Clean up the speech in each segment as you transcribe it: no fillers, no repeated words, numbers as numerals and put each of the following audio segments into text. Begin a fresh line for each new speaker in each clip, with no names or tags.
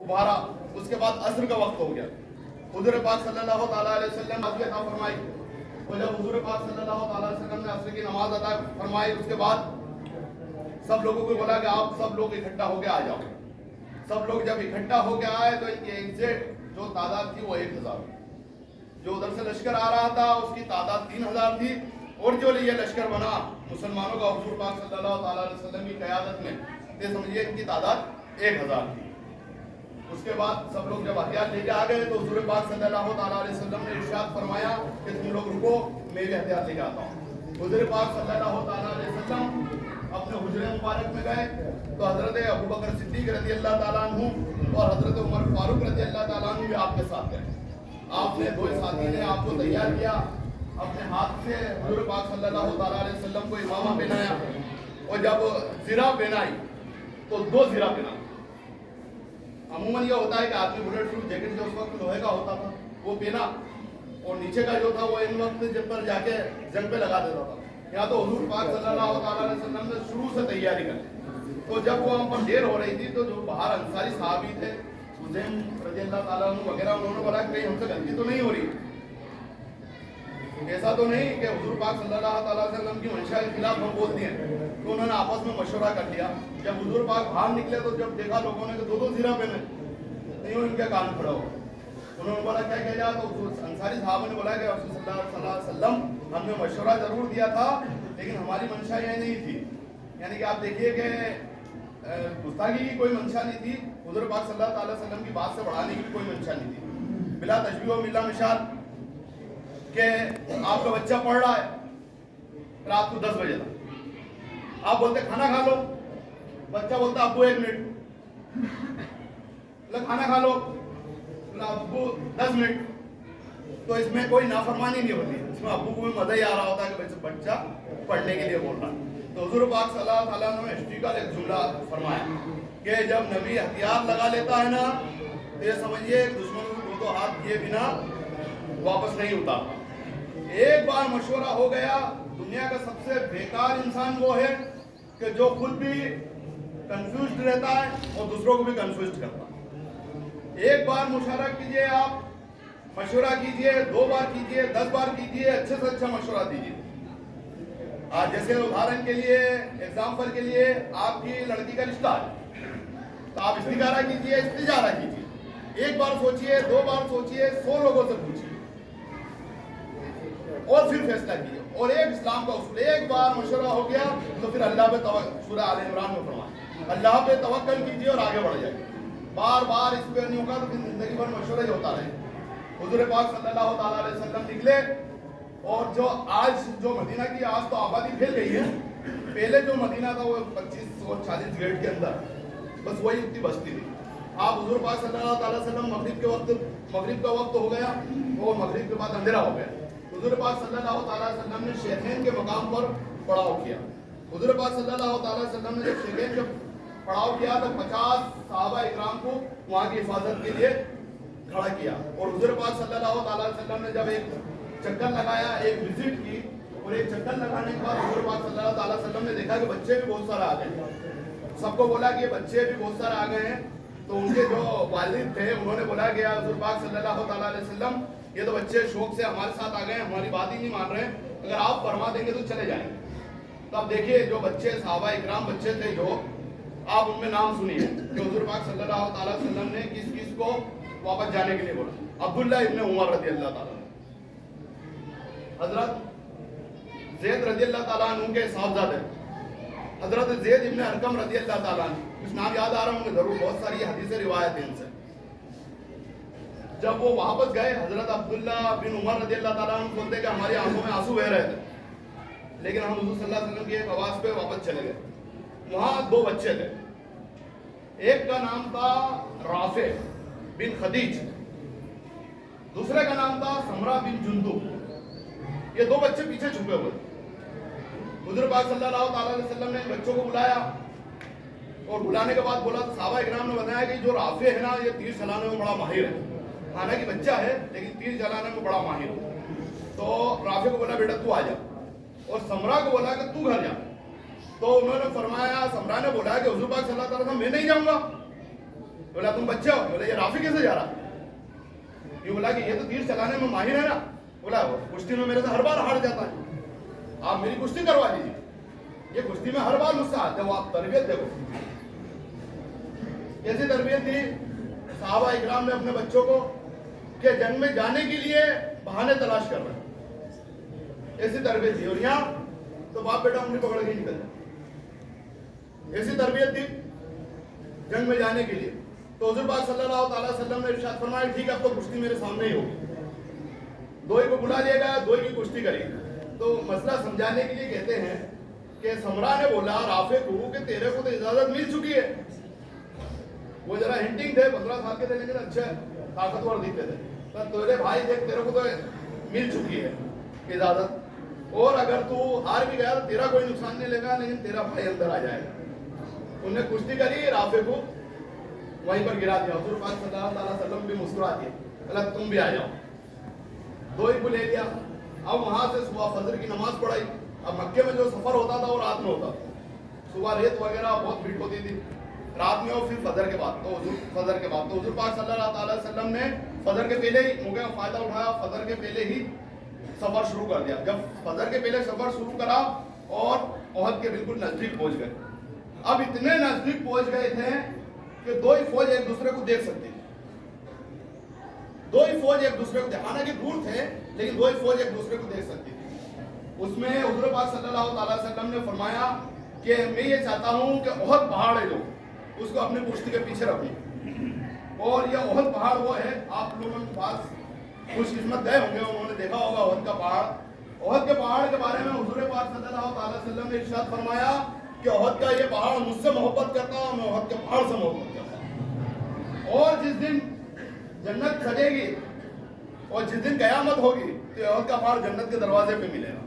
उभारा। उसके बाद असर का वक्त हो गया। हुजूर पाक सल्लल्लाहु ताला अलैहि वसल्लम अज़ा अता फरमाई, और जब हुजूर पाक सल्लल्लाहु ताला अलैहि वसल्लम ने असर की नमाज अदा फरमाई, उसके बाद सब लोगों को बोला कि आप सब लोग इकट्ठा होकर आ जाओ। सब लोग जब इकट्ठा होकर आए तो इनकी एग्जैक्ट जो तादाद थी वो 1000। जो उधर से लश्कर आ रहा था उसकी तादाद 3000 थी, और जो ये लश्कर बना मुसलमानों का हुजूर पाक सल्लल्लाहु ताला अलैहि वसल्लम की क़यादत में, ये समझिए इनकी तादाद 1000 थी। उसके बाद सब लोग जब हथियार लेके आ गए तो हुजूर पाक सल्लल्लाहु ताला अलैहि वसल्लम ने इरशाद फरमाया कि तुम लोग रुको, मैं भी हथियार लेके आता हूँ। हुजूर पाक सल्लल्लाहु ताला अलैहि वसल्लम अपने हुजरे मुबारक में गए तो हजरत अबू बकर सिद्दीक रज़ी अल्लाह ताला अन्हु और हजरत उमर फारूक रज़ी अल्लाह ताला अन्हु भी आपके साथ गए। आपने दो साथी ने आपको तैयार किया, अपने हाथ से हुजूर पाक सल्लल्लाहु ताला अलैहि वसल्लम को इमामा पहनाया, और जब ज़िरा पहनाई तो 2 ज़िरा पहना। अमूमन ये होता है कि आदमी बुलेट प्रूफ जैकेट जो उस वक्त लोहे का होता था वो पहना, और नीचे का जो था वो इन वक्त जब पर जाके जंग पे लगा देता था। यहाँ तो हुजूर पाक सल्लल्लाहु ताला अलैहि वसल्लम ने शुरू से तैयारी कर, तो जब वो हम पर देर हो रही थी तो जो बाहर अंसारी सहाबी थे हुज़ैम रज़ी अल्लाह ताला अन्हु वगैरह, उन्होंने बोला कहीं हमसे गलती तो नहीं हो रही, ऐसा तो नहीं कि हुजूर पाक सल्लल्लाहु ताला अलैहि वसल्लम की मंशा के खिलाफ हम बोल दिए। तो उन्होंने आपस में मशवरा कर लिया। जब हुजूर पाक बाहर निकले तो जब देखा लोगों ने कि 2 ज़िरा पहने, नहीं इनके कान खड़ा हो, उन्होंने बोला क्या किया जाए। तो अंसारी साहब ने बोला कि रसूल सल्लल्लाहु अलैहि वसल्लम हमने मशवरा जरूर दिया था, लेकिन हमारी मंशा यह नहीं थी। यानी कि आप देखिए कि गुस्ताखी की कोई मंशा नहीं थी, हुजूर पाक सल्लल्लाहु अलैहि वसल्लम की बात से बढ़ाने की कोई मंशा नहीं थी। बिला तशबीह व मिला मिसाल कि आपका बच्चा पढ़ रहा है रात को 10 बजे तक, आप बोलते खाना खा लो, बच्चा बोलता अब्बू 1 मिनट, खाना खा लो, अब्बू 10 मिनट। तो इसमें कोई नाफरमानी नहीं होती, इसमें अब्बू को भी मजा ही आ रहा होता है कि बच्चा पढ़ने के लिए बोल रहा है। तो हुजूर पाक सल्लल्लाहु अलैहि वसल्लम ने हिस्ट्री एक जुमला फरमाया कि जब नबी हथियार लगा लेता है ना, तो ये समझिए दुश्मनों को 2 हाथ किए बिना वापस नहीं उतारता। एक बार मशवरा हो गया, दुनिया का सबसे बेकार इंसान वो है कि जो खुद भी कंफ्यूज्ड रहता है और दूसरों को भी कंफ्यूज करता है। एक बार मुशावरा कीजिए, आप मशवरा कीजिए, 2 बार कीजिए, 10 बार कीजिए, अच्छे से अच्छा मशवरा दीजिए। आज जैसे उदाहरण के लिए, एग्जाम्पल के लिए, आपकी लड़की का रिश्ता है तो आप इस्तिखारा कीजिए, इस्तिजारा कीजिए। 1 बार सोचिए, 2 बार सोचिए, 100 लोगों से पूछिए और फिर फैसला कीजिए। और एक इस्लाम का उसूल, एक बार मशवरा हो गया तो फिर अल्लाह पे तवक्कुल, सूरह आल इमरान में फरमाया अल्लाह पे तवक्कुल कीजिए और आगे बढ़ जाइए। बार बार इस पे नहीं होगा तो फिर जिंदगी भर मशवरा ही होता रहे। हुजूर पाक सल्लल्लाहु ताला अलैहि वसल्लम निकले, और जो आज जो मदीना की आज तो आबादी फैल गई है, पहले जो मदीना था वो 25 और 40 गेट के अंदर बस वही उतनी बस्ती थी। आप हुजूर पाक सल्लल्लाहु ताला अलैहि वसल्लम मगरिब का वक्त हो गया, और मगरिब के बाद अंधेरा हो गया। हुजूर पाक सल्लल्लाहु ताला अलैहि वसल्लम ने शेखैन के मकाम पर पड़ाव किया। हुजूर पाक सल्लल्लाहु ताला अलैहि वसल्लम ने जब शेखैन के पड़ाव किया तो 50 सहाबा इकराम को वहाँ की हिफाजत के लिए खड़ा किया। और हुजूर पाक सल्लल्लाहु ताला अलैहि वसल्लम ने जब एक चक्कर लगाया, एक विजिट की, और एक चक्कर लगाने के बाद हुजूर पाक सल्लल्लाहु ताला अलैहि वसल्लम ने देखा कि बच्चे भी बहुत सारे आ गए। सबको बोला कि बच्चे भी बहुत सारे आ गए हैं। तो उनके जो वालिद थे उन्होंने बोला कि हुजूर पाक सल्लल्लाहु ताला अलैहि वसल्लम ये तो बच्चे शौक से हमारे साथ आ गए, हमारी बात ही नहीं मान रहे, अगर आप फरमा देंगे तो चले जाएंगे। तो अब देखिए जो बच्चे सहाबा इकराम बच्चे थे, जो आप उनमें नाम सुनिए कि हुजूर पाक सल्लल्लाहु ताला अलैहि वसल्लम ने किस किस को वापस जाने के लिए बोला। अब्दुल्लाह इब्न उमर रज़ी अल्लाह ताला, हजरत ज़ैद रज़ी अल्लाह ताला अन्हु के साहबजादे हजरत ज़ैद इब्न अरकम रज़ी अल्लाह ताला अन्हु, कुछ नाम याद आ रहा होंगे जरूर, बहुत सारी हदीसें रिवायत हैं इनसे। जब वो वापस गए, हजरत अब्दुल्ला बिन उमर रज़ी अल्लाह ताला अन्हु बोलते कि हमारी आंखों में आंसू बह रहे थे, लेकिन हम हुजूर सल्लल्लाहु अलैहि वसल्लम की एक आवाज पे वापस चले गए। वहाँ 2 बच्चे थे, एक का नाम था राफे बिन खदीज, दूसरे का नाम था समरा बिन जुंदुब। ये 2 बच्चे पीछे छुपे हुए। हुजूर पाक सल्लल्लाहु ताला अलैहि वसल्लम ने बच्चों को बुलाया, और बुलाने के बाद बोला, सहाबा इकराम ने बताया कि जो राफे है ना, ये तीर चलाने में बड़ा माहिर है, हालांकि बच्चा है लेकिन तीर चलाने में बड़ा माहिर है। तो राफे को बोला बेटा तू आ जा, और समरा को बोला कि तू घर जा। तो उन्होंने फरमाया, समरा ने बोला कि हुजूर पाक सल्लल्लाहु अलैहि वसल्लम मैं नहीं जाऊंगा। بولا تم بچے ہو؟ بولا یہ رافی کیسے جا رہا؟ یہ بولا کہ یہ تو تیر چلانے میں ماہر ہے نا. بولا کشتی میں میرے سے ہر بار ہار جاتا ہے, آپ میری کشتی کروا دیجیے. یہ کشتی میں ہر بار مجھ سے آتے ہو, آپ تربیت دیکھو. کیسی تربیت دی صحابہ اکرام نے اپنے بچوں کو کہ جنگ میں جانے کے لیے بہانے تلاش کر رہے ہیں. ایسی تربیت دی. اور یہاں تو باپ بیٹا انگلی پکڑ کے نکل جائے. ایسی تربیت دی جنگ میں جانے کے لیے. تو حضور پاک صلی اللہ تعالی وسلم نے ارشاد فرمایا ٹھیک ہے اب تو کشتی میرے سامنے ہی ہوگی. دوئی کو بلا لیا گیا, دوئی کی کشتی کری. تو مسئلہ سمجھانے کے لیے کہتے ہیں کہ سمرا نے بولا رافع کو کہ تیرے کو تو اجازت مل چکی ہے. وہ ذرا ہنٹنگ تھے, 15 سال کے تھے لیکن اچھے طاقتور دکھتے تھے. تو تیرے بھائی دیکھ تیرے کو تو مل چکی ہے اجازت, اور اگر تو ہار بھی گیا تو تیرا کوئی نقصان نہیں لے گا لیکن تیرا بھائی اندر آ جائے گا. انہوں نے کشتی کری, رافع کو وہیں پر گرا دیا. حضور پاک صلی اللہ علیہ وسلم بھی مسکرا دیے, اللہ تم بھی آ جاؤ. دوئی کو لے لیا. اب وہاں سے صبح فجر کی نماز پڑھائی. اب مکے میں جو سفر ہوتا تھا وہ رات میں ہوتا تھا. صبح ریت وغیرہ بہت بھیڑ ہوتی تھی, رات میں اور پھر فجر کے بعد. تو حضور پاک صلی اللہ تعالی وسلم نے فجر کے پہلے ہی موقع کا فائدہ اٹھایا, فجر کے پہلے ہی سفر شروع کر دیا. جب فجر کے پہلے سفر شروع کرا اور احد کے بالکل نزدیک پہنچ گئے. اب اتنے نزدیک پہنچ گئے تھے کہ دو ہی فوج ایک دوسرے کو دیکھ سکتی تھی. دو ہی فوج ایک دوسرے کو, حالانکہ دور تھے لیکن دو ہی فوج ایک دوسرے کو دیکھ سکتی تھی. اس میں حضور پاک صلی اللہ تعالی وسلم نے فرمایا کہ میں یہ چاہتا ہوں کہ احد پہاڑ ہے جو اس کو اپنی کشتی کے پیچھے رکھیں. اور یہ احد پہاڑ وہ ہے, آپ لوگوں کے پاس خوش قسمت گئے ہوں گے, انہوں نے دیکھا ہوگا احد کا پہاڑ. احد کے پہاڑ کے بارے میں حضور پاک صلی اللہ تعالی وسلم نے ارشاد فرمایا کہ احد کا یہ پہاڑ مجھ سے محبت کرتا ہوں, میں احد کے پہاڑ سے محبت کرتا ہوں. اور جس دن جنت سجے گی اور جس دن قیامت ہوگی تو احد کا پہاڑ جنت کے دروازے پہ ملے گا.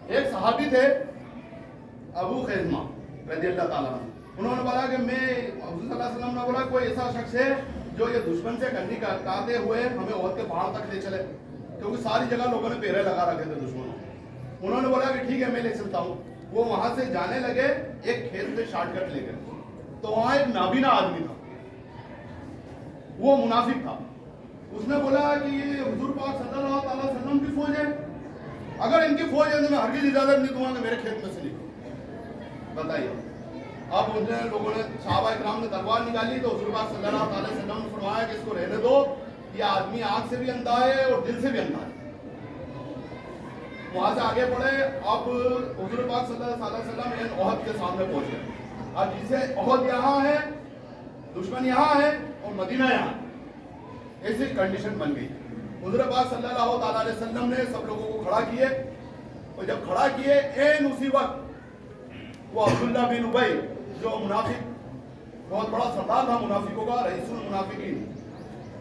ایک صحابی تھے ابو خیزمہ رضی اللہ تعالیٰ, انہوں نے بولا کہ میں, حضور صلی اللہ علیہ وسلم نے بولا کوئی ایسا شخص ہے جو یہ دشمن سے کنی کاٹتے ہوئے ہمیں احد کے پہاڑ تک لے چلے, کیونکہ ساری جگہ لوگوں نے پیرے لگا رکھے تھے دشمنوں. انہوں نے بولا کہ ٹھیک ہے میں لے چلتا ہوں. وہ وہاں سے جانے لگے, ایک کھیت سے شارٹ کٹ لے گئے تو وہاں ایک نابینا آدمی تھا, وہ منافق تھا. اس نے بولا کہ یہ حضور پاک صلی اللہ تعالی وسلم کی فوج ہے, اگر ان کی فوج ہے تو میں ہرگز اجازت نہیں دوں گا کہ میرے کھیت میں سے نکلو. بتائیے. اب لوگوں نے صحابہ اکرام نے تلوار نکالی تو حضور پاک صلی اللہ تعالی وسلم نے فرمایا کہ اس کو رہنے دو, یہ آدمی آنکھ سے بھی اندھا ہے اور دل سے بھی اندھا ہے. وہاں سے آگے بڑھے. اب حضور پاک صلی اللہ علیہ وسلم احد کے سامنے پہنچ گئے. اب جسے احد یہاں ہے, دشمن یہاں ہے اور مدینہ یہاں, ایسی کنڈیشن بن گئی. حضور پاک صلی اللہ تعالی علیہ وسلم نے سب لوگوں کو کھڑا کیے, اور جب کھڑا کیے این اسی وقت وہ عبداللہ بن ابی جو منافق, بہت بڑا سردار تھا منافقوں کا, رئیس المنافقین,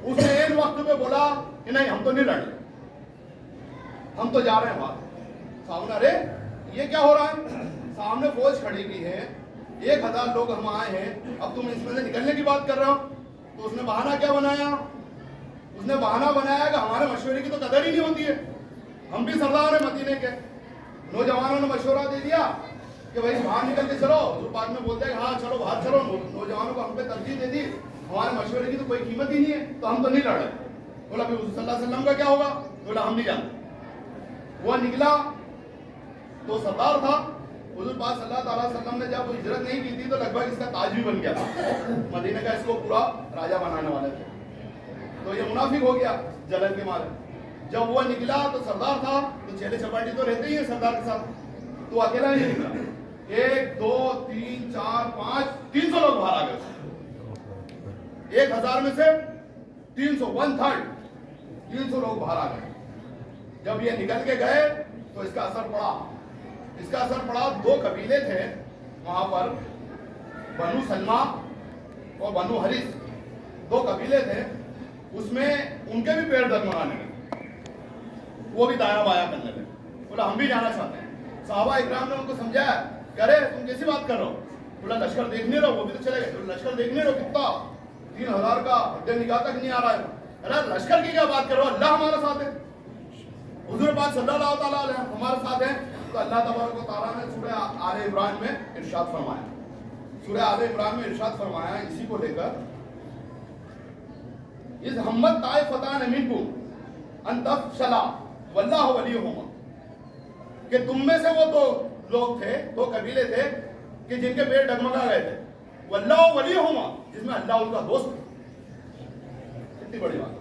اس نے این وقت پہ بولا کہ نہیں ہم تو نہیں لڑ رہے, ہم تو جا رہے ہیں باہر. سامنے ارے یہ کیا ہو رہا ہے, سامنے فوج کھڑی کی ہے, 1000 لوگ ہم آئے ہیں, اب تم اس میں سے نکلنے کی بات کر رہے ہو. تو اس نے بہانہ کیا بنایا, اس نے بہانہ بنایا کہ ہمارے مشورے کی تو قدر ہی نہیں ہوتی ہے, ہم بھی سردار ہیں مدینے کے. نوجوانوں نے مشورہ دے دیا کہ بھائی باہر نکل کے چلو. حضور پاک میں بولتے ہیں کہ ہاں چلو باہر چلو. نوجوانوں کو ہم پہ ترجیح دے دی, ہمارے مشورے کی تو کوئی قیمت ہی نہیں ہے تو ہم تو نہیں لڑ رہے. بولا پھر حضور صلی اللہ علیہ وسلم کا کیا ہوگا, بولا ہم نہیں جانتے. وہ نکلا تو سردار تھا. حضور پاک صلی اللہ تعالی وسلم نے جب ہجرت نہیں کی تھی تو لگ بھگ اس کا تاج بھی بن گیا تھا, مدینہ کا اس کو پورا راجہ بنانے والے تھے. تو یہ منافق ہو گیا جلن کے مارے. جب وہ نکلا تو سردار تھا, تو چیلے چپاٹی تو رہتے ہی ہیں سردار کے ساتھ, تو اکیلا نہیں نکلا. 1 2 3 4 5 300 لوگ باہر آ گئے. 1000 میں سے 300 1/3 300 لوگ باہر آ گئے. جب یہ نکل کے گئے تو اس کا اثر پڑا. اس کا اثر پڑا, 2 قبیلے تھے وہاں پر, بنو سلمہ اور بنو حریث, 2 قبیلے تھے. اس میں ان کے بھی پیر ڈگمگانے لگے, وہ بھی دایاں بایاں کرنے لگے. بولا ہم بھی جانا چاہتے ہیں. صحابہ اکرام نے ان کو سمجھایا کہ ارے تم کیسی بات کر رہے ہو. بولا لشکر دیکھنے رہو, وہ بھی تو چلے گئے. لشکر دیکھنے رہو کتنا, 3000 کا ہڈے نگاہ تک نہیں آ رہا ہے. ارے لشکر کی کیا بات کرو, اللہ ہمارے ساتھ ہے, حضور پاک صلی اللہ تعالیٰ ہمارے ساتھ ہیں. تو اللہ تبارک و تعالیٰ نے سورہ آل عمران میں ارشاد فرمایا, سورہ آل عمران میں ارشاد فرمایا اسی کو لے کر اس ہمت طائفتان منکم ان تفشلا واللہ ولیہما، کہ تم میں سے وہ دو لوگ تھے، دو قبیلے تھے کہ جن کے پیٹ ڈگمگا گئے تھے، واللہ ولیہما، جس میں اللہ ان کا دوست ہے. کتنی بڑی بات.